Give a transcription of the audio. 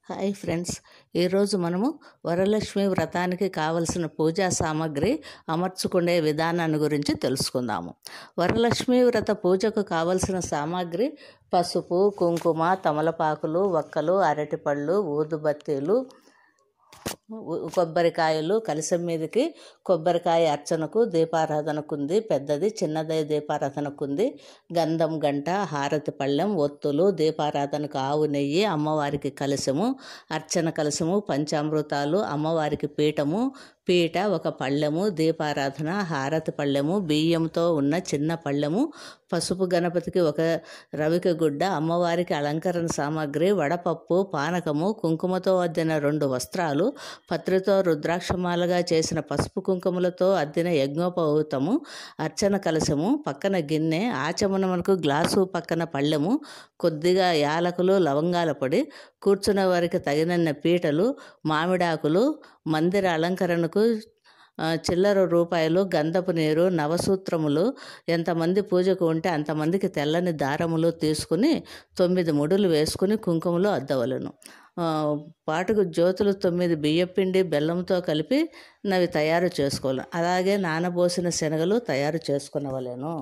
Hi friends, ఈరోజు మనము వరలక్ష్మి వ్రతానికి కావలసిన పూజా సామాగ్రి అమర్చుకునే విధానాన్ని గురించి తెలుసుకుందాము. వరలక్ష్మి వ్రత పూజకు కావలసిన సామాగ్రి పసుపు, కుంకుమ, తమలపాకులు, వక్కలు, అరటిపళ్ళు, ఊదుబత్తీలు, కొబ్బరికాయలు, కలశం మీదకి కొబ్బరికాయ అర్చనకు దీపారాధనకు ఉంది, పెద్దది చిన్నది దీపారాధనకు ఉంది, గంధం గంట, హారతి పళ్ళెం, ఒత్తులు, దీపారాధనకు ఆవు నెయ్యి, అమ్మవారికి కలశము, అర్చన కలశము, పంచామృతాలు, అమ్మవారికి పీట, ఒక పళ్ళెము, దీపారాధన, హారతి పళ్ళెము, బియ్యంతో ఉన్న చిన్న పళ్ళెము, పసుపు గణపతికి ఒక రవిక గుడ్డ, అమ్మవారికి అలంకరణ సామాగ్రి, వడపప్పు, పానకము, కుంకుమతో అద్దిన 2 వస్త్రాలు, పత్రితో రుద్రాక్షమాలగా చేసిన పసుపు కుంకుమలతో అద్దిన యజ్ఞోపవీతము, అర్చన కలశము, పక్కన గిన్నె, ఆచమనమునకు గ్లాసు, పక్కన పళ్ళెము, కొద్దిగా యాలకులు, లవంగాల పొడి, కూర్చున్న వారికి తగినన్ని పీటలు, మామిడాకులు, మందిర అలంకరణకు చిల్లర రూపాయలు, గంధపు నీరు, నవసూత్రములు, ఎంతమంది పూజకు ఉంటే అంతమందికి తెల్లని దారములు తీసుకుని 9 ముడులు వేసుకుని కుంకుమలో అద్దవలను. పాటుకు జ్యోతులు 9 బియ్యపిండి బెల్లంతో కలిపి నవి తయారు చేసుకోవాలి. అలాగే నానబోసిన శనగలు తయారు చేసుకునవలెను.